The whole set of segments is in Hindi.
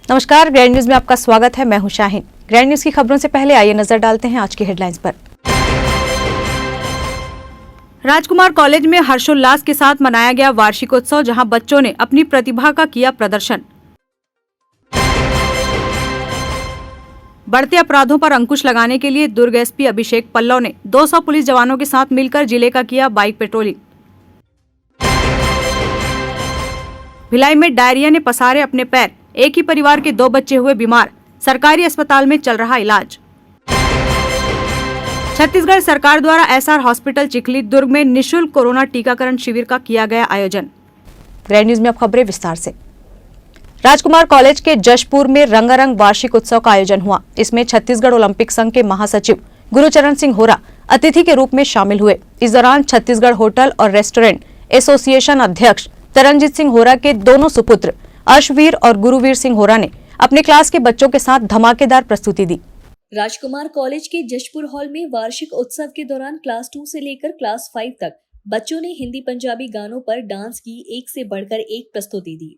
नमस्कार, ग्रैंड न्यूज में आपका स्वागत है। मैं हूं शाहीन। ग्रैंड न्यूज की खबरों से पहले आइए नजर डालते हैं आज की हेडलाइंस पर। राजकुमार कॉलेज में हर्षोल्लास के साथ मनाया गया वार्षिकोत्सव, जहां बच्चों ने अपनी प्रतिभा का किया प्रदर्शन। बढ़ते अपराधों पर अंकुश लगाने के लिए दुर्ग एसपी अभिषेक पल्लव ने 200 पुलिस जवानों के साथ मिलकर जिले का किया बाइक पेट्रोलिंग। भिलाई में डायरिया ने पसारे अपने पैर, एक ही परिवार के 2 बच्चे हुए बीमार, सरकारी अस्पताल में चल रहा इलाज। छत्तीसगढ़ सरकार द्वारा एसआर हॉस्पिटल चिखली दुर्ग में निःशुल्क कोरोना टीकाकरण शिविर का किया गया आयोजन। ग्रैंड न्यूज में अब खबरें विस्तार से। राजकुमार कॉलेज के जशपुर में रंगारंग वार्षिक उत्सव का आयोजन हुआ। इसमें छत्तीसगढ़ ओलंपिक संघ के महासचिव गुरुचरण सिंह होरा अतिथि के रूप में शामिल हुए। इस दौरान छत्तीसगढ़ होटल और रेस्टोरेंट एसोसिएशन अध्यक्ष तरनजीत सिंह होरा के दोनों सुपुत्र अर्शवीर और गुरुवीर सिंह होरा ने अपने क्लास के बच्चों के साथ धमाकेदार प्रस्तुति दी। राजकुमार कॉलेज के जशपुर हॉल में वार्षिक उत्सव के दौरान क्लास 2 से लेकर क्लास 5 तक बच्चों ने हिंदी पंजाबी गानों पर डांस की एक से बढ़कर एक प्रस्तुति दी।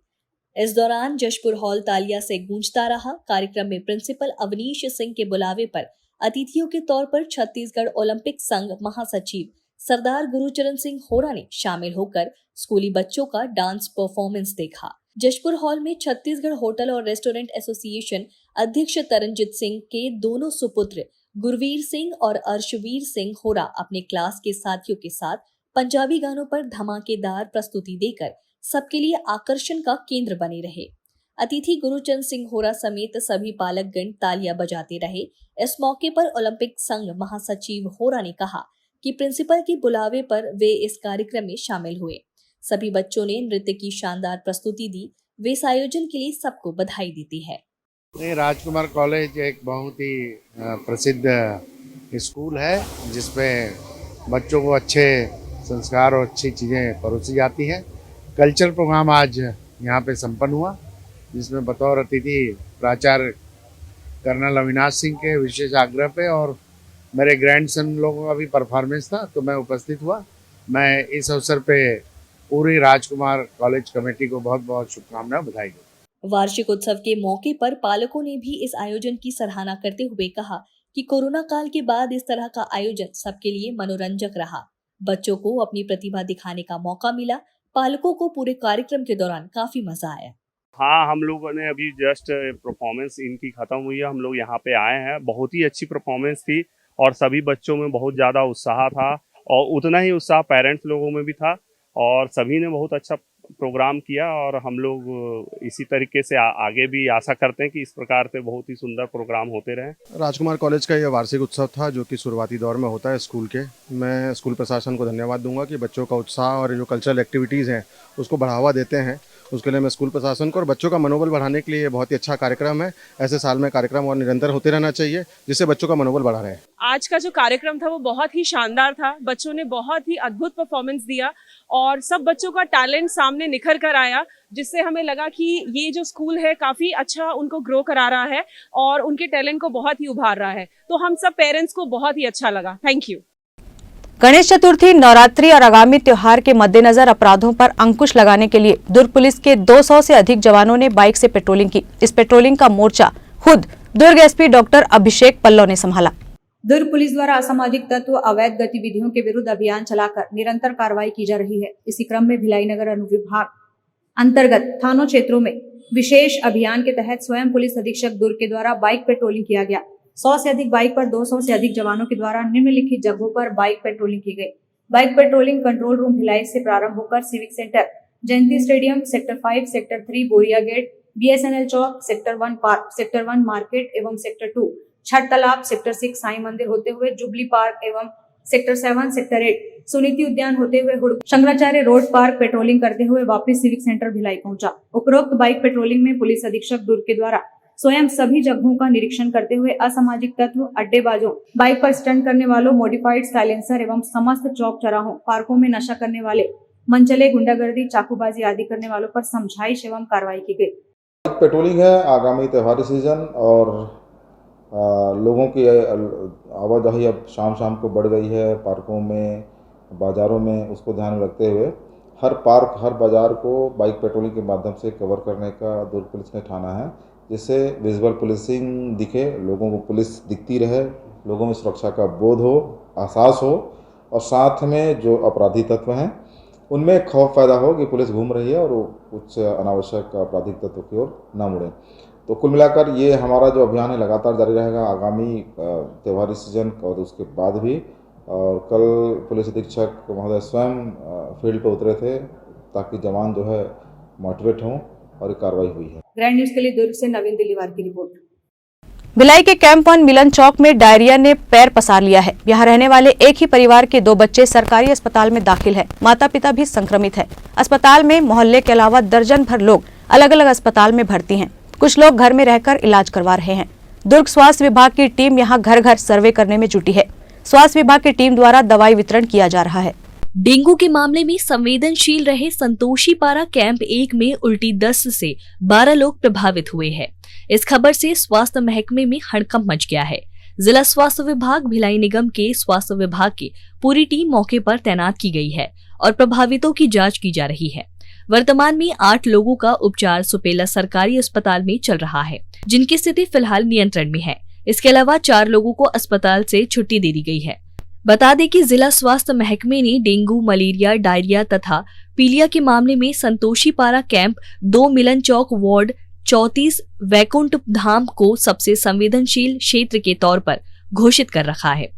इस दौरान जशपुर हॉल तालियां से गूंजता रहा। कार्यक्रम में प्रिंसिपल अवनीश सिंह के बुलावे पर अतिथियों के तौर पर छत्तीसगढ़ ओलंपिक संघ महासचिव सरदार गुरुचरण सिंह होरा ने शामिल होकर स्कूली बच्चों का डांस परफॉर्मेंस देखा। जशपुर हॉल में छत्तीसगढ़ होटल और रेस्टोरेंट एसोसिएशन अध्यक्ष तरनजीत सिंह के दोनों सुपुत्र गुरवीर सिंह और अर्शवीर सिंह होरा अपने क्लास के साथियों के साथ पंजाबी गानों पर धमाकेदार प्रस्तुति देकर सबके लिए आकर्षण का केंद्र बने रहे। अतिथि गुरुचरण सिंह होरा समेत सभी पालकगण तालियां बजाते रहे। इस मौके पर ओलंपिक संघ महासचिव होरा ने कहा कि प्रिंसिपल के बुलावे पर वे इस कार्यक्रम में शामिल हुए। सभी बच्चों ने नृत्य की शानदार प्रस्तुति दी। वे इस आयोजन के लिए सबको बधाई देती है। राजकुमार कॉलेज एक बहुत ही प्रसिद्ध स्कूल है, जिसमें बच्चों को अच्छे संस्कार और अच्छी चीज़ें परोसी जाती हैं। कल्चरल प्रोग्राम आज यहाँ पे संपन्न हुआ, जिसमें बतौर अतिथि प्राचार्य कर्नल अविनाश सिंह के विशेष आग्रह पे और मेरे ग्रैंडसन लोगों का भी परफॉर्मेंस था, तो मैं उपस्थित हुआ। मैं इस अवसर पे पूरी राजकुमार कॉलेज कमेटी को बहुत बहुत शुभकामनाएं, बधाई दूं। वार्षिक उत्सव के मौके पर पालकों ने भी इस आयोजन की सराहना करते हुए कहा कि कोरोना काल के बाद इस तरह का आयोजन सबके लिए मनोरंजक रहा। बच्चों को अपनी प्रतिभा दिखाने का मौका मिला। पालकों को पूरे कार्यक्रम के दौरान काफी मजा आया। हाँ, हम लोगों ने अभी जस्ट परफॉर्मेंस इनकी खत्म हुई है, हम लोग यहाँ पे आए हैं। बहुत ही अच्छी परफॉर्मेंस थी और सभी बच्चों में बहुत ज़्यादा उत्साह था और उतना ही उत्साह पेरेंट्स लोगों में भी था और सभी ने बहुत अच्छा प्रोग्राम किया और हम लोग इसी तरीके से आगे भी आशा करते हैं कि इस प्रकार से बहुत ही सुंदर प्रोग्राम होते रहें। राजकुमार कॉलेज का यह वार्षिक उत्सव था, जो कि शुरुआती दौर में होता है स्कूल के। मैं स्कूल प्रशासन को धन्यवाद दूंगा कि बच्चों का उत्साह और जो कल्चरल एक्टिविटीज़ हैं उसको बढ़ावा देते हैं। उसके लिए मैं स्कूल प्रशासन को और बच्चों का मनोबल बढ़ाने के लिए बहुत ही अच्छा कार्यक्रम है। ऐसे साल में कार्यक्रम और निरंतर होते रहना चाहिए, जिससे बच्चों का मनोबल बढ़ा रहे। आज का जो कार्यक्रम था वो बहुत ही शानदार था। बच्चों ने बहुत ही अद्भुत परफॉर्मेंस दिया और सब बच्चों का टैलेंट सामने निखर कर आया, जिससे हमें लगा कि ये जो स्कूल है काफी अच्छा उनको ग्रो करा रहा है और उनके टैलेंट को बहुत ही उभार रहा है। तो हम सब पेरेंट्स को बहुत ही अच्छा लगा। Thank you. गणेश चतुर्थी, नवरात्रि और आगामी त्योहार के मद्देनजर अपराधों पर अंकुश लगाने के लिए दुर्ग पुलिस के 200 से अधिक जवानों ने बाइक से पेट्रोलिंग की। इस पेट्रोलिंग का मोर्चा खुद दुर्ग एसपी डॉक्टर अभिषेक पल्लव ने संभाला। दुर्ग पुलिस द्वारा असामाजिक तत्व अवैध गतिविधियों के विरुद्ध अभियान चलाकर निरंतर कार्रवाई की जा रही है। इसी क्रम में भिलाई नगर अनुविभाग अंतर्गत थानों क्षेत्रों में विशेष अभियान के तहत स्वयं पुलिस अधीक्षक दुर्ग के द्वारा बाइक पेट्रोलिंग किया गया। 100 से अधिक बाइक पर 200 से अधिक जवानों के द्वारा निम्नलिखित जगहों पर बाइक पेट्रोलिंग की गई। Bike patrolling control room Bhilai से प्रारंभ होकर सिविक सेंटर, जयंती स्टेडियम, सेक्टर 5, सेक्टर 3 बोरिया गेट, बीएसएनएल चौक, सेक्टर 1 पार्क, सेक्टर 1 मार्केट एवं सेक्टर 2 छठ तालाब, सेक्टर 6 साई मंदिर होते हुए जुबली पार्क एवं सेक्टर 7, सेक्टर 8 सुनीति उद्यान होते हुए शंकराचार्य रोड पार्क पेट्रोलिंग करते हुए वापस सिविक सेंटर भिलाई पहुंचा। उपरोक्त बाइक पेट्रोलिंग में पुलिस अधीक्षक दुर्ग के द्वारा स्वयं सभी जगहों का निरीक्षण करते हुए असामाजिक तत्व, अड्डेबाजों, बाइक पर स्टंट करने वालों, मॉडिफाइड साइलेंसर एवं समस्त चौक चौराहों, पार्कों में नशा करने वाले, मनचले गुंडागर्दी, चाकूबाजी आदि करने वालों पर समझाइश एवं कार्रवाई की गई। पेट्रोलिंग है आगामी त्योहारी सीजन और लोगों की आवाजाही अब शाम को बढ़ गई है। पार्कों में, बाज़ारों में, उसको ध्यान में रखते हुए हर पार्क, हर बाज़ार को बाइक पेट्रोलिंग के माध्यम से कवर करने का दुर्ग पुलिस ने ठाना है, जिससे विजुअल पुलिसिंग दिखे, लोगों को पुलिस दिखती रहे, लोगों में सुरक्षा का बोध हो, एहसास हो और साथ में जो अपराधी तत्व हैं उनमें खौफ पैदा हो कि पुलिस घूम रही है और वो कुछ अनावश्यक आपराधिक तत्व की ओर न मुड़े। तो कुल मिलाकर ये हमारा जो अभियान है लगातार जारी रहेगा आगामी त्योहारी सीजन और उसके बाद भी। और कल पुलिस अधीक्षक महोदय स्वयं फील्ड पर उतरे थे ताकि जवान जो है मोटिवेट हों और ये कार्रवाई हुई है। ग्रैंड न्यूज के लिए दुर्ग से नवीन दिलीवार की रिपोर्ट। भिलाई के कैंप 1 मिलन चौक में डायरिया ने पैर पसार लिया है। यहाँ रहने वाले एक ही परिवार के 2 बच्चे सरकारी अस्पताल में दाखिल है। माता पिता भी संक्रमित है। अस्पताल में मोहल्ले के अलावा दर्जन भर लोग अलग अलग अस्पताल में भर्ती हैं। कुछ लोग घर में रहकर इलाज करवा रहे हैं। दुर्ग स्वास्थ्य विभाग की टीम यहाँ घर घर सर्वे करने में जुटी है। स्वास्थ्य विभाग की टीम द्वारा दवाई वितरण किया जा रहा है। डेंगू के मामले में संवेदनशील रहे संतोषी पारा कैंप 1 में उल्टी दस्त से 12 लोग प्रभावित हुए हैं। इस खबर से स्वास्थ्य महकमे में हड़कंप मच गया है। जिला स्वास्थ्य विभाग भिलाई निगम के स्वास्थ्य विभाग की पूरी टीम मौके पर तैनात की गई है और प्रभावितों की जांच की जा रही है। वर्तमान में 8 लोगों का उपचार सुपेला सरकारी अस्पताल में चल रहा है, जिनकी स्थिति फिलहाल नियंत्रण में है। इसके अलावा 4 लोगों को अस्पताल से छुट्टी दे दी गई है। बता दें कि जिला स्वास्थ्य महकमे ने डेंगू, मलेरिया, डायरिया तथा पीलिया के मामले में संतोषी पारा कैंप 2 मिलन चौक वार्ड 34 वैकुंठ धाम को सबसे संवेदनशील क्षेत्र के तौर पर घोषित कर रखा है।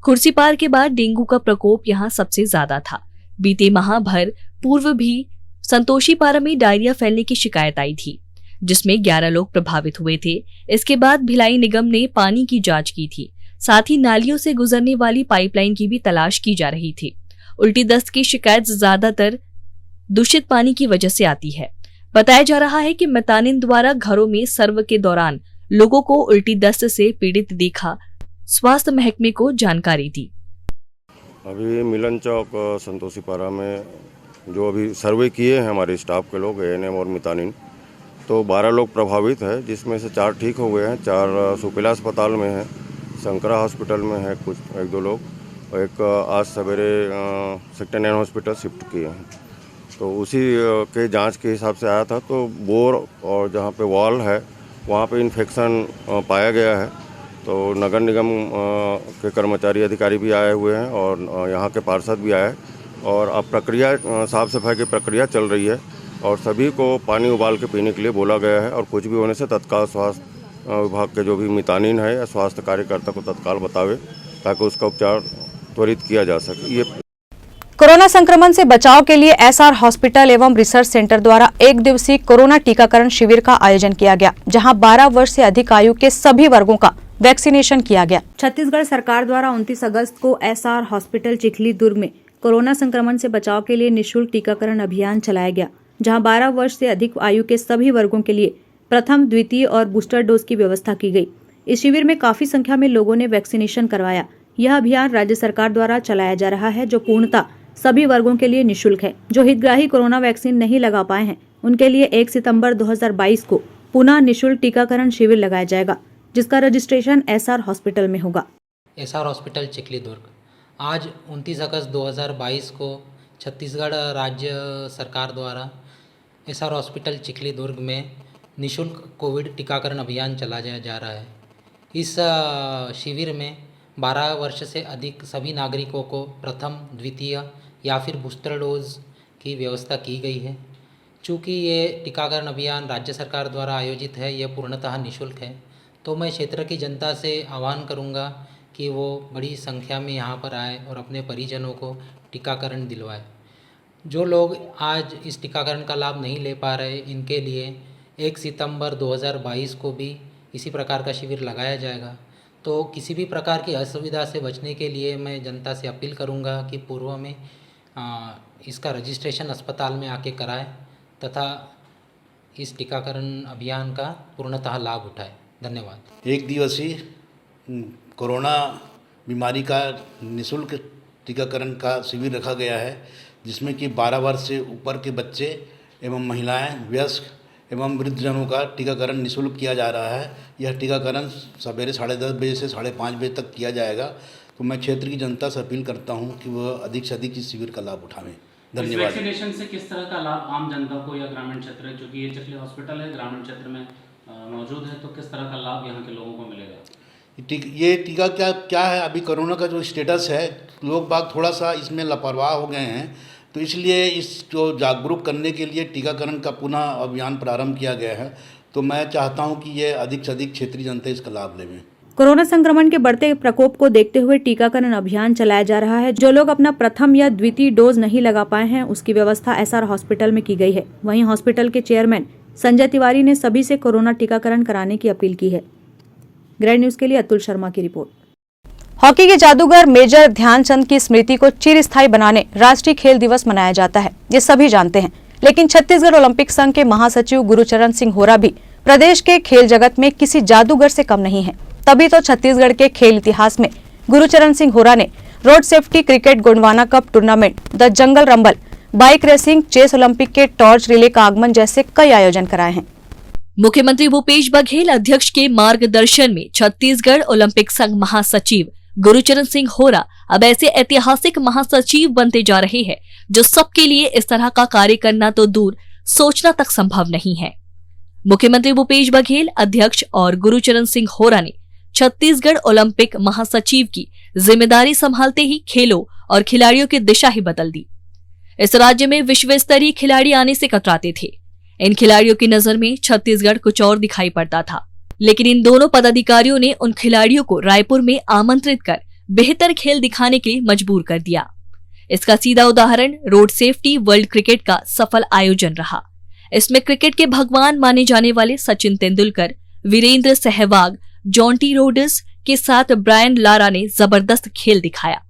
खुर्सीपार के बाद डेंगू का प्रकोप यहां सबसे ज्यादा था। बीते माह भर पूर्व भी संतोषी पारा में डायरिया फैलने की शिकायत आई थी, जिसमें 11 लोग प्रभावित हुए थे। इसके बाद भिलाई निगम ने पानी की जांच की थी। साथ ही नालियों से गुजरने वाली पाइपलाइन की भी तलाश की जा रही थी। उल्टी दस्त की शिकायत ज्यादातर दूषित पानी की वजह से आती है। बताया जा रहा है कि मितानिन द्वारा घरों में सर्वे के दौरान लोगों को उल्टी दस्त से पीड़ित देखा, स्वास्थ्य महकमे को जानकारी दी। अभी मिलन चौक संतोषी पारा में जो अभी सर्वे किए हैं हमारे स्टाफ के लोग एएनएम और मितानिन, तो 12 लोग प्रभावित है, जिसमें से 4 ठीक हो गए हैं, 4 सुपेला अस्पताल में हैं, शंकरा हॉस्पिटल में है कुछ 1-2 लोग और एक आज सवेरे सेक्टर 9 हॉस्पिटल शिफ्ट किए हैं। तो उसी के जांच के हिसाब से आया था। तो बोर और जहाँ पे वॉल है वहाँ पे इन्फेक्शन पाया गया है। तो नगर निगम के कर्मचारी अधिकारी भी आए हुए हैं और यहाँ के पार्षद भी आए और अब प्रक्रिया साफ सफाई की प्रक्रिया चल रही है और सभी को पानी उबाल के पीने के लिए बोला गया है और कुछ भी होने से तत्काल स्वास्थ्य विभाग के जो भी मितानिन है या स्वास्थ्य कार्यकर्ता को तत्काल बतावे ताकि उसका उपचार त्वरित किया जा सके। ये कोरोना संक्रमण से बचाव के लिए एसआर हॉस्पिटल एवं रिसर्च सेंटर द्वारा 1 दिवसीय कोरोना टीकाकरण शिविर का आयोजन किया गया, जहां 12 वर्ष से अधिक आयु के सभी वर्गों का वैक्सीनेशन किया गया। छत्तीसगढ़ सरकार द्वारा 29 अगस्त को एसआर हॉस्पिटल चिखली दुर्ग में कोरोना संक्रमण से बचाव के लिए निःशुल्क टीकाकरण अभियान चलाया गया, जहां 12 वर्ष से अधिक आयु के सभी वर्गों के लिए प्रथम, द्वितीय और बूस्टर डोज की व्यवस्था की गई। इस शिविर में काफी संख्या में लोगों ने वैक्सीनेशन करवाया। यह अभियान राज्य सरकार द्वारा चलाया जा रहा है, जो पूर्णतः सभी वर्गों के लिए निःशुल्क है। जो हितग्राही कोरोना वैक्सीन नहीं लगा पाए हैं, उनके लिए 1 सितंबर 2022 को पुनः निःशुल्क टीकाकरण शिविर लगाया जाएगा, जिसका रजिस्ट्रेशन एसआर हॉस्पिटल में होगा। एसआर हॉस्पिटल चिखली दुर्ग आज 29 अगस्त 2022 को छत्तीसगढ़ राज्य सरकार द्वारा एसआर हॉस्पिटल चिखली दुर्ग में निःशुल्क कोविड टीकाकरण अभियान चलाया जा रहा है। इस शिविर में 12 वर्ष से अधिक सभी नागरिकों को प्रथम, द्वितीय या फिर बूस्टर डोज की व्यवस्था की गई है। चूँकि ये टीकाकरण अभियान राज्य सरकार द्वारा आयोजित है, यह पूर्णतः निःशुल्क है, तो मैं क्षेत्र की जनता से आह्वान करूँगा कि वो बड़ी संख्या में यहाँ पर आए और अपने परिजनों को टीकाकरण दिलवाए। जो लोग आज इस टीकाकरण का लाभ नहीं ले पा रहे, इनके लिए 1 सितंबर 2022 को भी इसी प्रकार का शिविर लगाया जाएगा। तो किसी भी प्रकार की असुविधा से बचने के लिए मैं जनता से अपील करूंगा कि पूर्व में इसका रजिस्ट्रेशन अस्पताल में आके कराएं तथा इस टीकाकरण अभियान का पूर्णतः लाभ उठाएं। धन्यवाद। 1 दिवसीय कोरोना बीमारी का निःशुल्क टीकाकरण का शिविर रखा गया है, जिसमें कि 12 वर्ष से ऊपर के बच्चे एवं महिलाएं, वयस्क एवं वृद्धजनों का टीकाकरण निःशुल्क किया जा रहा है। यह टीकाकरण सवेरे 10:30 बजे से 5:30 बजे तक किया जाएगा। तो मैं क्षेत्र की जनता से अपील करता हूं कि वह अधिक से अधिक इस शिविर का लाभ उठावें। धन्यवाद। वैक्सीनेशन से किस तरह का लाभ आम जनता को या ग्रामीण क्षेत्र, क्योंकि ये चिखली हॉस्पिटल है, ग्रामीण क्षेत्र में मौजूद है, तो किस तरह का लाभ यहाँ के लोगों को मिलेगा? ये टीका क्या है, अभी कोरोना का जो स्टेटस है, लोग बाग थोड़ा सा इसमें लापरवाह हो गए हैं, तो इसलिए इसको जागरूक करने के लिए टीकाकरण का पुनः अभियान प्रारंभ किया गया है। तो मैं चाहता हूं कि ये अधिक से अधिक क्षेत्रीय जनता इसका लाभ लें। कोरोना संक्रमण के बढ़ते प्रकोप को देखते हुए टीकाकरण अभियान चलाया जा रहा है। जो लोग अपना प्रथम या द्वितीय डोज नहीं लगा पाए हैं, उसकी व्यवस्था एसआर हॉस्पिटल में की गई है। वहीं हॉस्पिटल के चेयरमैन संजय तिवारी ने सभी से कोरोना टीकाकरण कराने की अपील की है। ग्रैंड न्यूज के लिए अतुल शर्मा की रिपोर्ट। हॉकी के जादूगर मेजर ध्यानचंद की स्मृति को चिरस्थायी बनाने राष्ट्रीय खेल दिवस मनाया जाता है, ये सभी जानते हैं। लेकिन छत्तीसगढ़ ओलंपिक संघ के महासचिव गुरुचरण सिंह होरा भी प्रदेश के खेल जगत में किसी जादूगर से कम नहीं है। तभी तो छत्तीसगढ़ के खेल इतिहास में गुरुचरण सिंह होरा ने road safety cricket Gondwana cup tournament, the jungle rumble, bike racing, chess Olympic के टॉर्च रिले का आगमन जैसे कई आयोजन कराए हैं। मुख्यमंत्री भूपेश बघेल अध्यक्ष के मार्गदर्शन में छत्तीसगढ़ ओलंपिक संघ महासचिव गुरुचरण सिंह होरा अब ऐसे ऐतिहासिक महासचिव बनते जा रहे हैं जो सबके लिए इस तरह का कार्य करना तो दूर, सोचना तक संभव नहीं है। मुख्यमंत्री भूपेश बघेल अध्यक्ष और गुरुचरण सिंह होरा ने छत्तीसगढ़ ओलंपिक महासचिव की जिम्मेदारी संभालते ही खेलों और खिलाड़ियों की दिशा ही बदल दी। इस राज्य में विश्व स्तरीय खिलाड़ी आने से कतराते थे। इन खिलाड़ियों की नजर में छत्तीसगढ़ कुछ और दिखाई पड़ता था, लेकिन इन दोनों पदाधिकारियों ने उन खिलाड़ियों को रायपुर में आमंत्रित कर बेहतर खेल दिखाने के लिए मजबूर कर दिया। इसका सीधा उदाहरण रोड सेफ्टी वर्ल्ड क्रिकेट का सफल आयोजन रहा। इसमें क्रिकेट के भगवान माने जाने वाले सचिन तेंदुलकर, वीरेंद्र सहवाग, जॉन्टी रोड्स के साथ ब्रायन लारा ने जबरदस्त खेल दिखाया।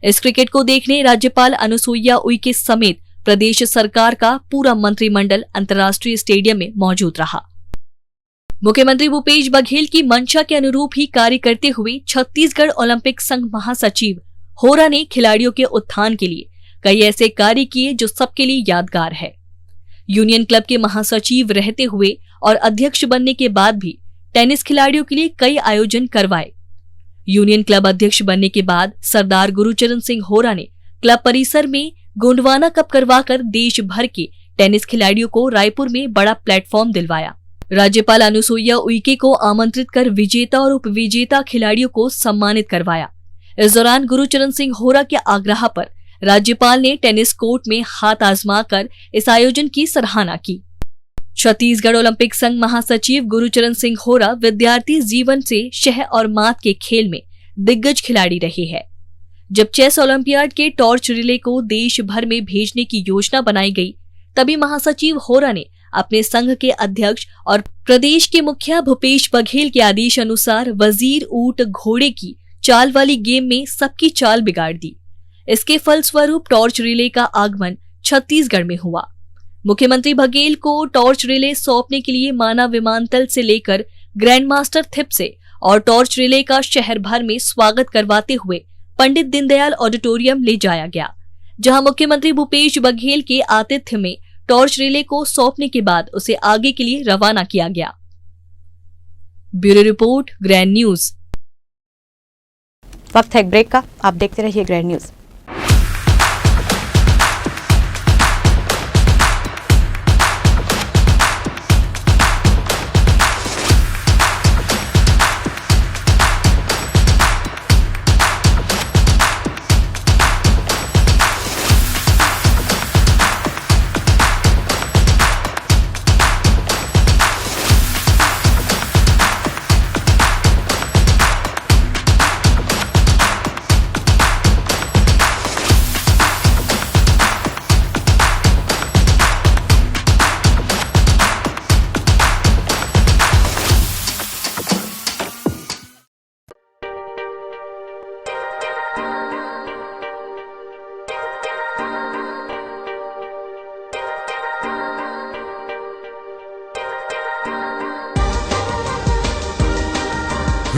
इस क्रिकेट को देखने राज्यपाल अनुसुईया उइके समेत प्रदेश सरकार का पूरा मंत्रिमंडल अंतर्राष्ट्रीय स्टेडियम में मौजूद रहा। मुख्यमंत्री भूपेश बघेल की मंशा के अनुरूप ही कार्य करते हुए छत्तीसगढ़ ओलंपिक संघ महासचिव होरा ने खिलाड़ियों के उत्थान के लिए कई ऐसे कार्य किए जो सबके लिए यादगार है। यूनियन क्लब के महासचिव रहते हुए और अध्यक्ष बनने के बाद भी टेनिस खिलाड़ियों के लिए कई आयोजन करवाए। यूनियन क्लब अध्यक्ष बनने के बाद सरदार गुरुचरण सिंह होरा ने क्लब परिसर में गोंडवाना कप करवाकर देश भर के टेनिस खिलाड़ियों को रायपुर में बड़ा प्लेटफॉर्म दिलवाया। राज्यपाल अनुसुईया उइके को आमंत्रित कर विजेता और उपविजेता खिलाड़ियों को सम्मानित करवाया। इस दौरान गुरुचरण सिंह होरा के आग्रह पर राज्यपाल ने टेनिस कोर्ट में हाथ आजमाकर इस आयोजन की सराहना की। छत्तीसगढ़ ओलंपिक संघ महासचिव गुरुचरण सिंह होरा विद्यार्थी जीवन से शह और मात के खेल में दिग्गज खिलाड़ी रहे हैं। जब चेस ओलंपियाड के टॉर्च रिले को देश भर में भेजने की योजना बनाई गई, तभी महासचिव होरा ने अपने संघ के अध्यक्ष और प्रदेश के मुखिया भूपेश बघेल के आदेश अनुसार वजीर ऊंट घोड़े की चाल वाली गेम में सबकी चाल बिगाड़ दी। इसके फलस्वरूप टॉर्च रिले का आगमन छत्तीसगढ़ में हुआ। मुख्यमंत्री बघेल को टॉर्च रिले सौंपने के लिए माना विमानतल से लेकर ग्रैंड मास्टर थिप से और टॉर्च रिले का शहर भर में स्वागत करवाते हुए पंडित दीनदयाल ऑडिटोरियम ले जाया गया, जहां मुख्यमंत्री भूपेश बघेल के आतिथ्य में टॉर्च रिले को सौंपने के बाद उसे आगे के लिए रवाना किया गया। Bureau report, grand news. वक्त है एक ब्रेक का, आप देखते रहिए grand news.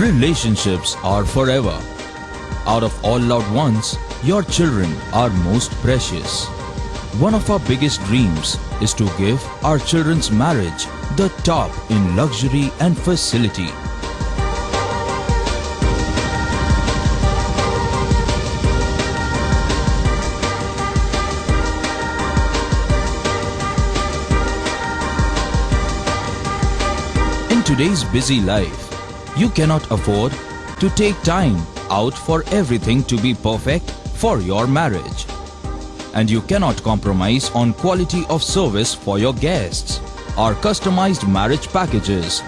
Relationships are forever. Out of all loved ones, your children are most precious. One of our biggest dreams is to give our children's marriage the top in luxury and facility. today's busy life, you cannot afford to take time out for everything to be perfect for your marriage. And you cannot compromise on quality of service for your guests. Our customized marriage packages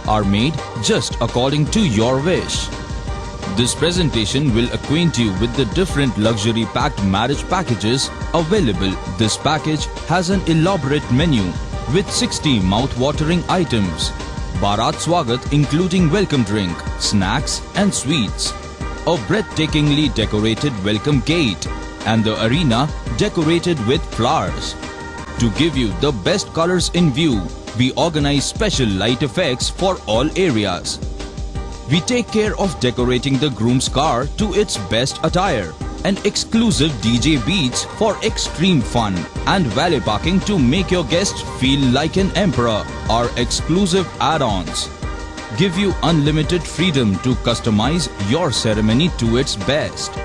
are made just according to your wish. This presentation will acquaint you with the different luxury packed marriage packages available. This package has an elaborate menu with 60 mouth-watering items. Bharat Swagat including welcome drink, snacks and sweets. A breathtakingly decorated welcome gate and the arena decorated with flowers. To give you the best colors in view, we organize special light effects for all areas. We take care of decorating the groom's car to its best attire, and exclusive DJ beats for extreme fun, and valet parking to make your guests feel like an emperor. Our exclusive add-ons give you unlimited freedom to customize your ceremony to its best.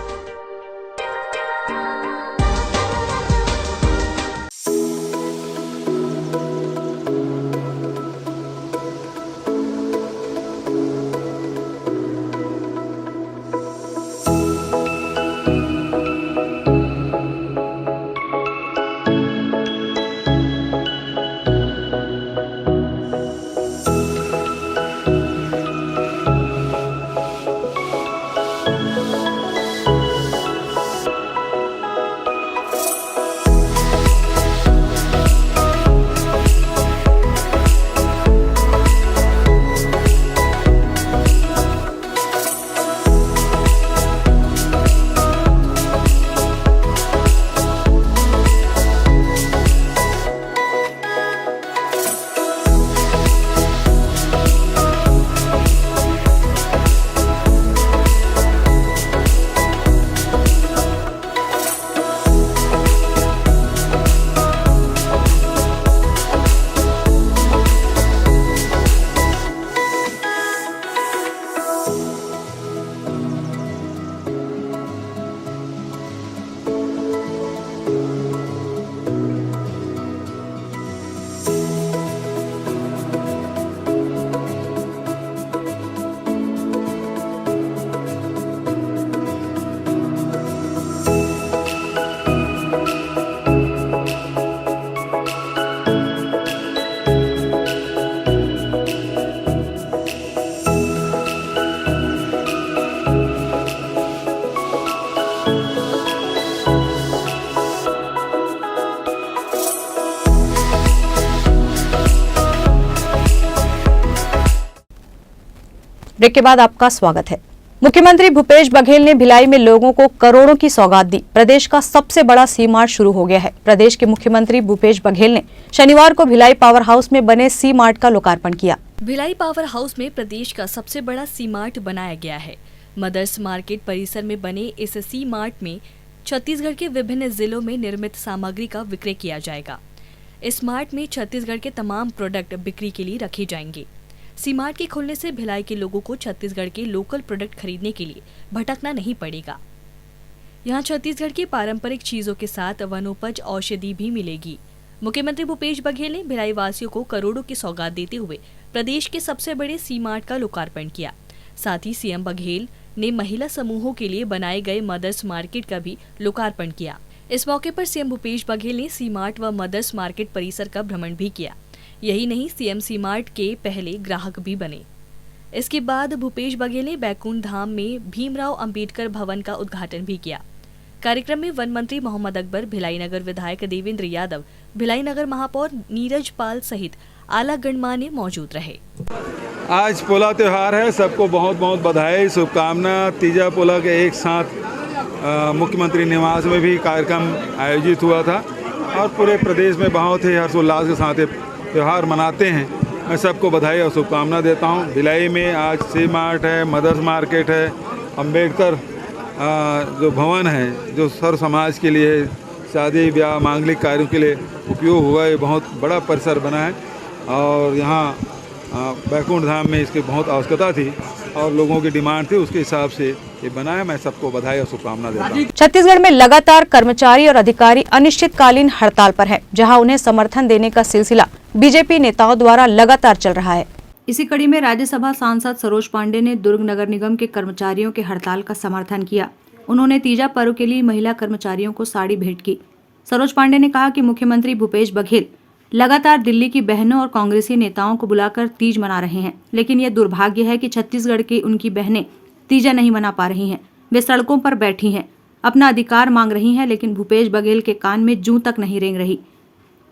Break के बाद आपका स्वागत है। मुख्यमंत्री भूपेश बघेल ने भिलाई में लोगों को करोड़ों की सौगात दी। प्रदेश का सबसे बड़ा सी मार्ट शुरू हो गया है। प्रदेश के मुख्यमंत्री भूपेश बघेल ने शनिवार को भिलाई पावर हाउस में बने सी मार्ट का लोकार्पण किया। भिलाई पावर हाउस में प्रदेश का सबसे बड़ा सी मार्ट बनाया गया है। मदर्स मार्केट परिसर में बने इस सी मार्ट में छत्तीसगढ़ के विभिन्न जिलों में निर्मित सामग्री का विक्रय किया जाएगा। इस मार्ट में छत्तीसगढ़ के तमाम प्रोडक्ट बिक्री के लिए रखे जाएंगे। सी मार्ट के खुलने से भिलाई के लोगों को छत्तीसगढ़ के लोकल प्रोडक्ट खरीदने के लिए भटकना नहीं पड़ेगा। यहाँ छत्तीसगढ़ की पारंपरिक चीजों के साथ वनोपज औषधि भी मिलेगी। मुख्यमंत्री भूपेश बघेल ने भिलाई वासियों को करोड़ों की सौगात देते हुए प्रदेश के सबसे बड़े सी मार्ट का लोकार्पण किया। साथ ही सीएम बघेल ने महिला समूहों के लिए बनाए गए मदर्स मार्केट का भी लोकार्पण किया। इस मौके पर सीएम भूपेश बघेल ने सी मार्ट व मदर्स मार्केट परिसर का भ्रमण भी किया। यही नहीं, सीएम सी मार्ट के पहले ग्राहक भी बने। इसके बाद भूपेश बघेल ने बैकुंठ धाम में भीमराव अंबेडकर भवन का उद्घाटन भी किया। कार्यक्रम में वन मंत्री मोहम्मद अकबर, भिलाई नगर विधायक देवेंद्र यादव, भिलाई नगर महापौर नीरज पाल सहित आला गणमान्य मौजूद रहे। आज पोला त्यौहार है, सबको बहुत बहुत बधाई, शुभकामना। तीजा पोला के एक साथ मुख्यमंत्री निवास में भी कार्यक्रम आयोजित हुआ था और पूरे प्रदेश में बहुत ही हर्षोल्लास के साथ त्यौहार मनाते हैं। मैं सबको बधाई और शुभकामना देता हूं। भिलाई में आज सी मार्ट है, मदर्स मार्केट है, अंबेडकर जो भवन है जो सर्व समाज के लिए शादी ब्याह मांगलिक कार्यों के लिए उपयोग हुआ, ये बहुत बड़ा परिसर बना है और यहाँ बैकुंठ धाम में इसकी बहुत आवश्यकता थी और लोगों की डिमांड थी, उसके हिसाब से ये बना है। मैं सबको बधाई और शुभकामना देता हूँ। छत्तीसगढ़ में लगातार कर्मचारी और अधिकारी अनिश्चितकालीन हड़ताल पर हैं, जहां उन्हें समर्थन देने का सिलसिला बीजेपी नेताओं द्वारा लगातार चल रहा है। इसी कड़ी में राज्यसभा सांसद सरोज पांडे ने दुर्ग नगर निगम के कर्मचारियों के हड़ताल का समर्थन किया। उन्होंने तीजा पर्व के लिए महिला कर्मचारियों को साड़ी भेंट की। सरोज पांडे ने कहा कि मुख्यमंत्री भूपेश बघेल लगातार दिल्ली की बहनों और कांग्रेसी नेताओं को बुलाकर तीज मना रहे हैं, लेकिन यह दुर्भाग्य है कि छत्तीसगढ़ की उनकी बहनें तीजा नहीं मना पा रही हैं। वे सड़कों पर बैठी हैं, अपना अधिकार मांग रही हैं, लेकिन भूपेश बघेल के कान में जूं तक नहीं रेंग रही।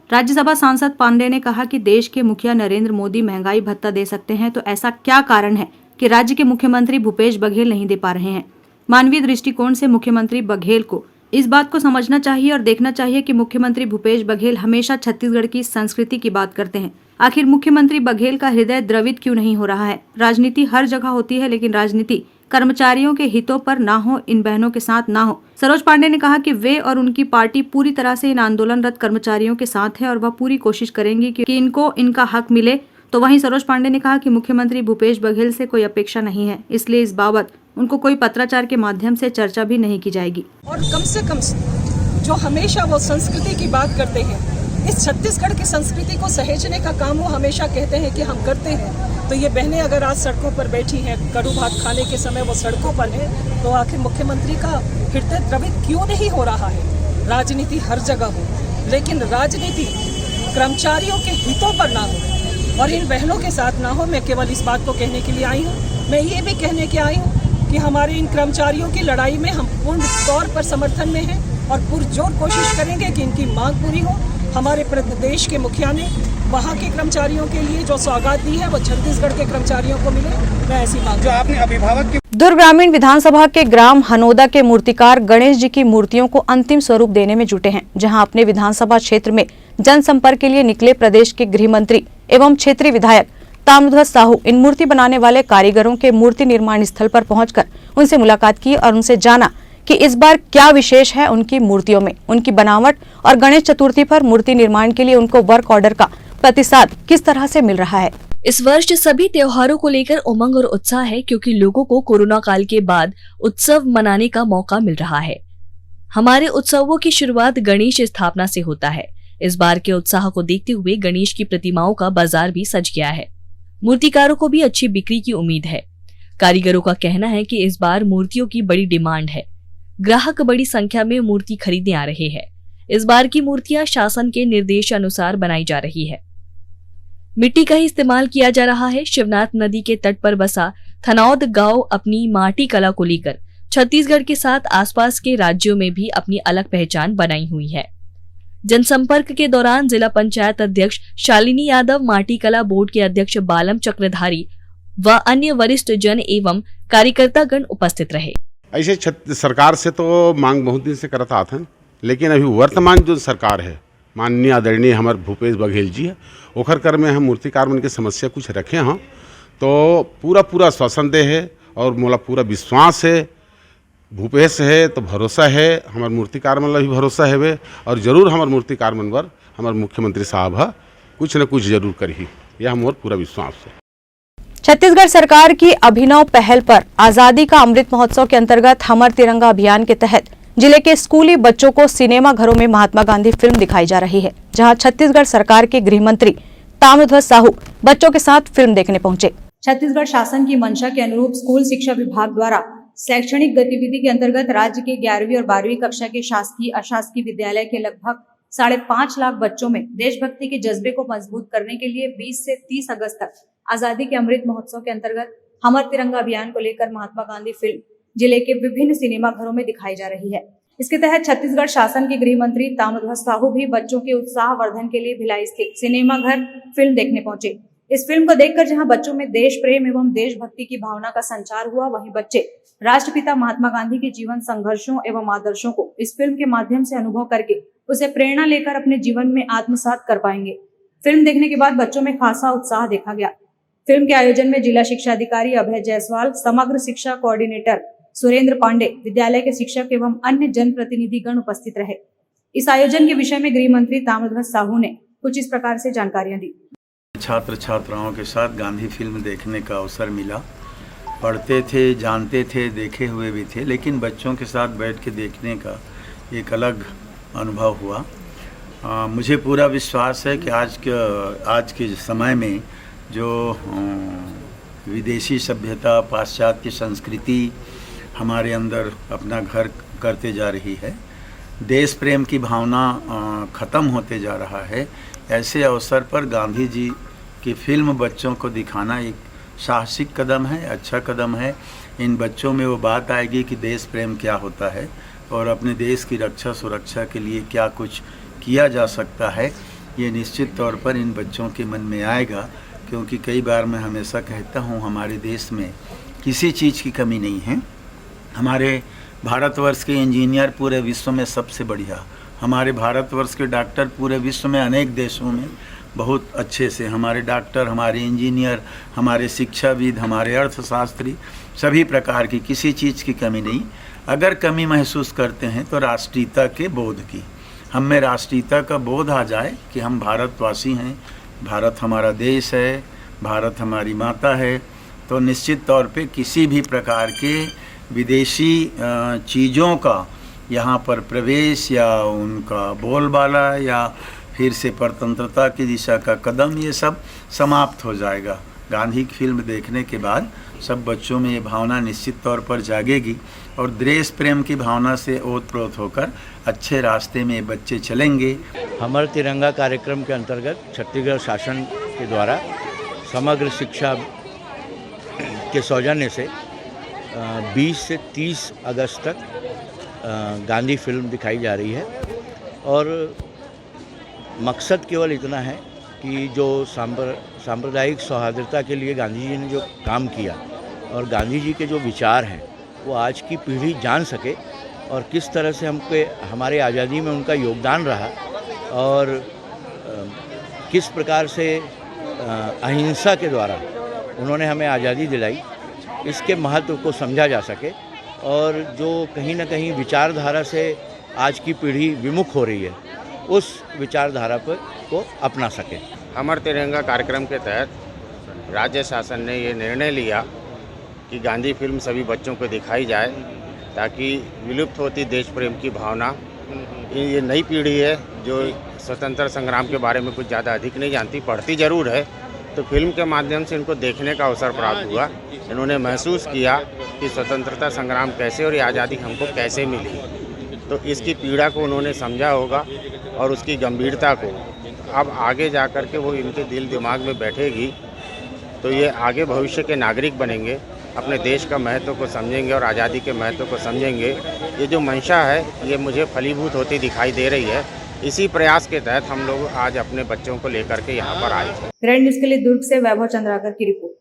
राज्यसभा सांसद पांडे ने कहा कि देश के मुखिया नरेंद्र मोदी महंगाई भत्ता दे सकते हैं, तो ऐसा क्या कारण है कि राज्य के मुख्यमंत्री भूपेश बघेल नहीं दे पा रहे हैं। मानवीय दृष्टिकोण से मुख्यमंत्री बघेल को इस बात को समझना चाहिए और देखना चाहिए कि मुख्यमंत्री भूपेश बघेल हमेशा छत्तीसगढ़ की संस्कृति की बात करते हैं। आखिर मुख्यमंत्री बघेल का हृदय द्रवित क्यों नहीं हो रहा है? राजनीति हर जगह होती है, लेकिन राजनीति कर्मचारियों के हितों पर ना हो, इन बहनों के साथ ना हो। सरोज पांडे ने कहा कि वे और उनकी पार्टी पूरी तरह से इन आंदोलनरत कर्मचारियों के साथ है और वह पूरी कोशिश करेंगी कि इनको इनका हक मिले। तो वहीं सरोज पांडे ने कहा कि मुख्यमंत्री भूपेश बघेल से कोई अपेक्षा नहीं है, इसलिए इस बाबत उनको कोई पत्राचार के माध्यम से चर्चा भी नहीं की जाएगी। और कम से कम जो हमेशा वो संस्कृति की बात करते हैं, इस छत्तीसगढ़ की संस्कृति को सहेजने का काम वो हमेशा कहते हैं कि हम करते हैं। तो ये बहनें अगर आज सड़कों पर बैठी हैं, कड़ू भात खाने के समय वो सड़कों पर है, तो आखिर मुख्यमंत्री का हृदय द्रवित क्यों नहीं हो रहा है? राजनीति हर जगह हो, लेकिन राजनीति कर्मचारियों के हितों पर ना हो और इन बहनों के साथ ना हो। मैं केवल इस बात को कहने के लिए आई हूँ। मैं ये भी कहने के आई हूँ कि हमारे इन कर्मचारियों की लड़ाई में हम पूर्ण तौर पर समर्थन में हैं और पुरजोर कोशिश करेंगे कि इनकी मांग पूरी हो। हमारे प्रदेश के मुखिया ने वहाँ के कर्मचारियों के लिए जो सौगात दी है वो छत्तीसगढ़ के कर्मचारियों को मिले। मैं ऐसी मांग जो आपने अभिभावक की। दुर्ग ग्रामीण विधानसभा के ग्राम हनोदा के मूर्तिकार गणेश जी की मूर्तियों को अंतिम स्वरूप देने में जुटे हैं, जहां अपने विधानसभा क्षेत्र में जनसंपर्क के लिए निकले प्रदेश के गृह मंत्री एवं क्षेत्रीय विधायक ताम्रध्वज साहू इन मूर्ति बनाने वाले कारीगरों के मूर्ति निर्माण स्थल पर पहुंचकर उनसे मुलाकात की और उनसे जाना कि इस बार क्या विशेष है उनकी मूर्तियों में, उनकी बनावट और गणेश चतुर्थी पर मूर्ति निर्माण के लिए उनको वर्क ऑर्डर का प्रतिसाद किस तरह से मिल रहा है। इस वर्ष सभी त्योहारों को लेकर उमंग और उत्साह है, क्योंकि लोगों को कोरोना काल के बाद उत्सव मनाने का मौका मिल रहा है। हमारे उत्सवों की शुरुआत गणेश स्थापना से होता है। इस बार के उत्साह को देखते हुए गणेश की प्रतिमाओं का बाजार भी सज गया है। मूर्तिकारों को भी अच्छी बिक्री की उम्मीद है। कारीगरों का कहना है कि इस बार मूर्तियों की बड़ी डिमांड है। ग्राहक बड़ी संख्या में मूर्ति खरीदने आ रहे हैं। इस बार की मूर्तियां शासन के निर्देश अनुसार बनाई जा रही है। मिट्टी का ही इस्तेमाल किया जा रहा है। शिवनाथ नदी के तट पर बसा थनौद गांव अपनी माटी कला को लेकर छत्तीसगढ़ के साथ आसपास के राज्यों में भी अपनी अलग पहचान बनाई हुई है। जनसंपर्क के दौरान जिला पंचायत अध्यक्ष शालिनी यादव, माटी कला बोर्ड के अध्यक्ष बालम चक्रधारी व अन्य वरिष्ठ जन एवं कार्यकर्तागण उपस्थित रहे। ऐसे सरकार से तो मांग बहुत दिन से करता था, लेकिन अभी वर्तमान जो सरकार है माननीय आदरणीय हमारे भूपेश बघेल जी है, ओखर कर में हम मूर्तिकार मन के समस्या कुछ रखे हैं, तो पूरा स्वासनदेह है और मोला पूरा विश्वास है। भूपेश है तो भरोसा है, हमारे मूर्तिकार मन भी भरोसा है और जरूर हमारे मूर्तिकार मन पर हमारे मुख्यमंत्री साहब है कुछ न कुछ जरूर करी, यह हमारा पूरा विश्वास है। छत्तीसगढ़ सरकार की अभिनव पहल पर आजादी का अमृत महोत्सव के अंतर्गत हमर तिरंगा अभियान के तहत जिले के स्कूली बच्चों को सिनेमा घरों में महात्मा गांधी फिल्म दिखाई जा रही है, जहां छत्तीसगढ़ सरकार के गृह मंत्री ताम्रध्वज साहू बच्चों के साथ फिल्म देखने पहुंचे। छत्तीसगढ़ शासन की मंशा के अनुरूप स्कूल शिक्षा विभाग द्वारा शैक्षणिक गतिविधि के अंतर्गत राज्य के 11वीं और 12वीं कक्षा के शासकीय अशासकीय विद्यालय के लगभग 5.5 लाख बच्चों में देशभक्ति के जज्बे को मजबूत करने के लिए 20 से 30 अगस्त तक आजादी के अमृत महोत्सव के अंतर्गत हमर तिरंगा अभियान को लेकर महात्मा गांधी फिल्म जिले के विभिन्न सिनेमा घरों में दिखाई जा रही है। इसके तहत छत्तीसगढ़ शासन के गृह मंत्री ताम्रध्वज साहू भी बच्चों के उत्साह वर्धन के लिए भिलाई स्थित सिनेमा घर फिल्म देखने पहुंचे। इस फिल्म को देखकर जहां बच्चों में देश प्रेम एवं देशभक्ति की भावना का संचार हुआ, वहीं बच्चे राष्ट्रपिता महात्मा गांधी के जीवन संघर्षों एवं आदर्शों को इस फिल्म के माध्यम से अनुभव करके उसे प्रेरणा लेकर अपने जीवन में आत्मसात कर पाएंगे। फिल्म देखने के बाद बच्चों में खासा उत्साह देखा गया। फिल्म के आयोजन में जिला शिक्षा अधिकारी अभय जायसवाल, समग्र शिक्षा कोऑर्डिनेटर सुरेंद्र पांडे, विद्यालय के शिक्षक एवं अन्य जनप्रतिनिधिगण उपस्थित रहे। इस आयोजन के विषय में गृह मंत्री ताम्रध्वज साहू ने कुछ इस प्रकार से जानकारियां दी। छात्र छात्राओं के साथ गांधी फिल्म देखने का अवसर मिला। पढ़ते थे, जानते थे, देखे हुए भी थे, लेकिन बच्चों के साथ बैठ के देखने का एक अलग अनुभव हुआ। मुझे पूरा विश्वास है कि आज के समय में जो विदेशी सभ्यता, पाश्चात्य संस्कृति हमारे अंदर अपना घर करते जा रही है, देश प्रेम की भावना ख़त्म होते जा रहा है, ऐसे अवसर पर गांधी जी की फिल्म बच्चों को दिखाना एक साहसिक कदम है, अच्छा कदम है। इन बच्चों में वो बात आएगी कि देश प्रेम क्या होता है और अपने देश की रक्षा सुरक्षा के लिए क्या कुछ किया जा सकता है, ये निश्चित तौर पर इन बच्चों के मन में आएगा। क्योंकि कई बार मैं हमेशा कहता हूँ हमारे देश में किसी चीज़ की कमी नहीं है। हमारे भारतवर्ष के इंजीनियर पूरे विश्व में सबसे बढ़िया, हमारे भारतवर्ष के डॉक्टर पूरे विश्व में अनेक देशों में बहुत अच्छे से, हमारे डॉक्टर, हमारे इंजीनियर, हमारे शिक्षाविद, हमारे अर्थशास्त्री, सभी प्रकार की किसी चीज़ की कमी नहीं। अगर कमी महसूस करते हैं तो राष्ट्रीयता के बोध की, हम में राष्ट्रीयता का बोध आ जाए कि हम भारतवासी हैं, भारत हमारा देश है, भारत हमारी माता है, तो निश्चित तौर पे किसी भी प्रकार के विदेशी चीज़ों का यहाँ पर प्रवेश या उनका बोलबाला या फिर से परतंत्रता की दिशा का कदम, ये सब समाप्त हो जाएगा। गांधी की फिल्म देखने के बाद सब बच्चों में ये भावना निश्चित तौर पर जागेगी और देश प्रेम की भावना से ओतप्रोत होकर अच्छे रास्ते में बच्चे चलेंगे। हमर तिरंगा कार्यक्रम के अंतर्गत छत्तीसगढ़ शासन के द्वारा समग्र शिक्षा के सौजन्य से 20 से 30 अगस्त तक गांधी फिल्म दिखाई जा रही है और मकसद केवल इतना है कि जो सांप्रदायिक सौहार्दता के लिए गांधी जी ने जो काम किया और गांधी जी के जो विचार हैं वो आज की पीढ़ी जान सके और किस तरह से हमारे आज़ादी में उनका योगदान रहा और किस प्रकार से अहिंसा के द्वारा उन्होंने हमें आज़ादी दिलाई, इसके महत्व को समझा जा सके और जो कहीं ना कहीं विचारधारा से आज की पीढ़ी विमुख हो रही है उस विचारधारा को अपना सके। अमर तिरंगा कार्यक्रम के तहत राज्य शासन ने ये निर्णय लिया कि गांधी फिल्म सभी बच्चों को दिखाई जाए ताकि विलुप्त होती देश प्रेम की भावना, ये नई पीढ़ी है जो स्वतंत्रता संग्राम के बारे में कुछ ज़्यादा अधिक नहीं जानती, पढ़ती ज़रूर है, तो फिल्म के माध्यम से इनको देखने का अवसर प्राप्त हुआ। इन्होंने महसूस किया कि स्वतंत्रता संग्राम कैसे और ये आज़ादी हमको कैसे मिली, तो इसकी पीड़ा को उन्होंने समझा होगा और उसकी गंभीरता को अब आगे जा कर के वो इनके दिल दिमाग में बैठेगी, तो ये आगे भविष्य के नागरिक बनेंगे, अपने देश का महत्व को समझेंगे और आज़ादी के महत्व को समझेंगे। ये जो मंशा है ये मुझे फलीभूत होती दिखाई दे रही है। इसी प्रयास के तहत हम लोग आज अपने बच्चों को लेकर के यहाँ पर आए थे। ग्रैंड न्यूज के लिए दुर्ग से वैभव चंद्राकर की रिपोर्ट।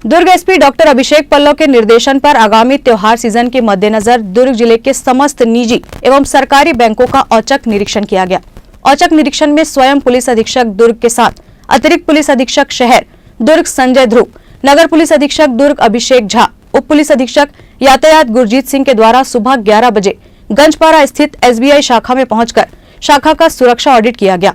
दुर्ग एसपी डॉक्टर अभिषेक पल्लव के निर्देशन पर आगामी त्योहार सीजन के मद्देनजर दुर्ग जिले के समस्त निजी एवं सरकारी बैंकों का औचक निरीक्षण किया गया। औचक निरीक्षण में स्वयं पुलिस अधीक्षक दुर्ग के साथ अतिरिक्त पुलिस अधीक्षक शहर दुर्ग संजय ध्रुव, नगर पुलिस अधीक्षक दुर्ग अभिषेक झा, उप पुलिस अधीक्षक यातायात गुरजीत सिंह के द्वारा सुबह 11 बजे गंजपारा स्थित SBI शाखा में पहुंचकर शाखा का सुरक्षा ऑडिट किया गया।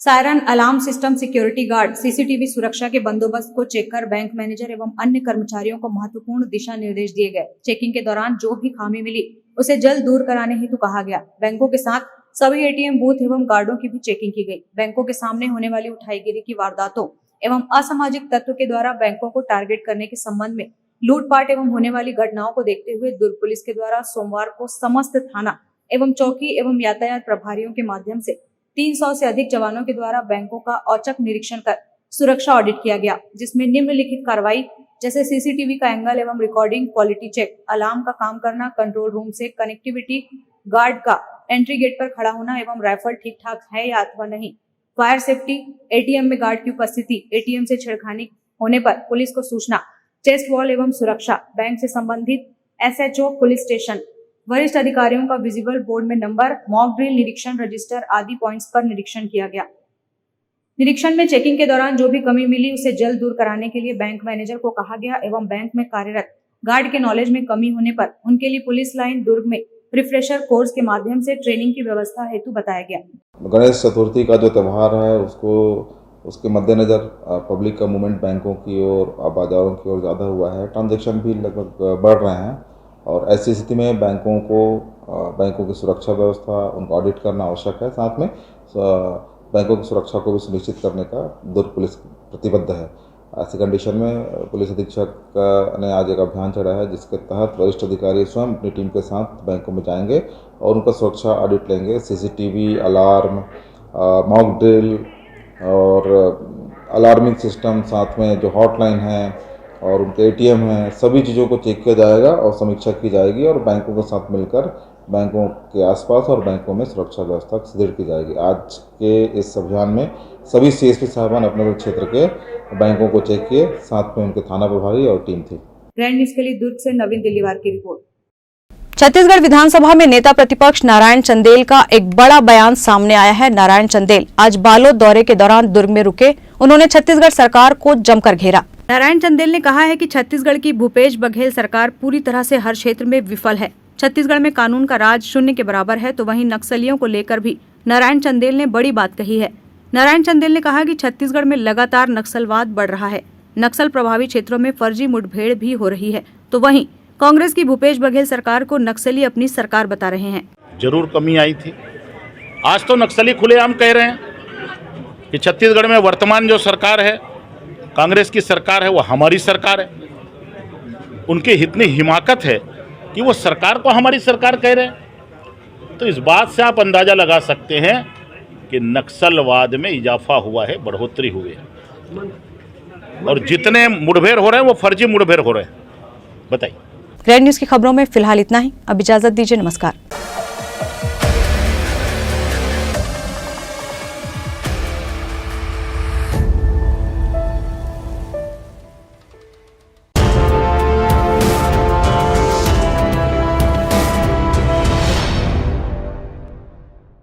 Siren alarm system, security guard, CCTV सुरक्षा के बंदोबस्त को चेक कर बैंक मैनेजर एवं अन्य कर्मचारियों को महत्वपूर्ण दिशा निर्देश दिए गए। चेकिंग के दौरान जो भी खामी मिली उसे जल्द दूर कराने हेतु कहा गया। बैंकों के साथ सभी ATM बूथ एवं गार्डों की भी चेकिंग की गई। बैंकों के सामने होने वाली उठाईगिरी की वारदातों एवं असामाजिक तत्व के द्वारा बैंकों को टारगेट करने के संबंध में लूटपाट एवं होने वाली घटनाओं को देखते हुए दुर्ग पुलिस के द्वारा सोमवार को समस्त थाना एवं चौकी एवं यातायात प्रभारियों के माध्यम से 300 से अधिक जवानों के द्वारा बैंकों का औचक निरीक्षण कर सुरक्षा ऑडिट किया गया, जिसमें निम्नलिखित कार्रवाई जैसे CCTV का एंगल एवं रिकॉर्डिंग, क्वालिटी चेक, अलार्म का काम करना, कंट्रोल रूम से कनेक्टिविटी, गार्ड का एंट्री गेट पर खड़ा होना एवं राइफल ठीक ठाक है या अथवा नहीं, फायर सेफ्टी, ATM में गार्ड की उपस्थिति, ATM से छेड़खानी होने पर पुलिस को सूचना, चेस्ट वॉल एवं सुरक्षा, बैंक से संबंधित SHO, पुलिस स्टेशन, वरिष्ठ अधिकारियों का विजिबल बोर्ड में नंबर, मॉक ड्रिल, निरीक्षण रजिस्टर आदि पॉइंट्स पर निरीक्षण किया गया। निरीक्षण में चेकिंग के दौरान जो भी कमी मिली उसे जल्द दूर कराने के लिए बैंक मैनेजर को कहा गया एवं बैंक में कार्यरत गार्ड के नॉलेज में कमी होने पर उनके लिए पुलिस लाइन दुर्ग में रिफ्रेशर कोर्स के माध्यम से ट्रेनिंग की व्यवस्था हेतु बताया गया। गणेश चतुर्थी का जो त्यौहार है उसके मद्देनजर पब्लिक का मूवमेंट बैंकों की ओर, बाजारों की ओर ज़्यादा हुआ है, ट्रांजैक्शन भी लगभग बढ़ रहे हैं और ऐसी स्थिति में बैंकों की सुरक्षा व्यवस्था उनको ऑडिट करना आवश्यक है। साथ में बैंकों की सुरक्षा को भी सुनिश्चित करने का दुर्ग पुलिस प्रतिबद्ध है। ऐसी कंडीशन में पुलिस अधीक्षक ने आज एक अभियान चलाया है, जिसके तहत वरिष्ठ अधिकारी स्वयं अपनी टीम के साथ बैंकों में जाएंगे और उनका सुरक्षा ऑडिट लेंगे। सीसीटीवी, अलार्म, मॉक ड्रिल और अलार्मिंग सिस्टम, साथ में जो हॉटलाइन है और उनके एटीएम हैं, सभी चीज़ों को चेक किया जाएगा और समीक्षा की जाएगी और बैंकों के साथ मिलकर बैंकों के आसपास और बैंकों में सुरक्षा व्यवस्था सुदृढ़ की जाएगी। आज के इस अभियान में सभी सीएसपी साहबान अपने क्षेत्र के बैंकों को चेक किए, साथ में उनके थाना प्रभारी और टीम थी। ग्रैंड न्यूज के लिए दुर्ग से नवीन दिलीवार की रिपोर्ट। छत्तीसगढ़ विधानसभा में नेता प्रतिपक्ष नारायण चंदेल का एक बड़ा बयान सामने आया है। नारायण चंदेल आज बालोद दौरे के दौरान दुर्ग में रुके। उन्होंने छत्तीसगढ़ सरकार को जमकर घेरा। नारायण चंदेल ने कहा है कि छत्तीसगढ़ की भूपेश बघेल सरकार पूरी तरह से हर क्षेत्र में विफल है। छत्तीसगढ़ में कानून का राज शून्य के बराबर है, तो वहीं नक्सलियों को लेकर भी नारायण चंदेल ने बड़ी बात कही है। नारायण चंदेल ने कहा कि छत्तीसगढ़ में लगातार नक्सलवाद बढ़ रहा है। नक्सल प्रभावित क्षेत्रों में फर्जी मुठभेड़ भी हो रही है, तो वहीं कांग्रेस की भूपेश बघेल सरकार को नक्सली अपनी सरकार बता रहे हैं। जरूर कमी आई थी। आज तो नक्सली खुलेआम कह रहे हैं कि छत्तीसगढ़ में वर्तमान जो सरकार है, कांग्रेस की सरकार है, वो हमारी सरकार है। उनकी इतनी हिमाकत है कि वो सरकार को हमारी सरकार कह रहे हैं। तो इस बात से आप अंदाजा लगा सकते हैं कि नक्सलवाद में इजाफा हुआ है, बढ़ोतरी हुई है, और जितने मुठभेड़ हो रहे हैं वो फर्जी मुठभेड़ हो रहे हैं। बताइए। ग्रैंड न्यूज की खबरों में फिलहाल इतना ही। अब इजाजत दीजिए। नमस्कार।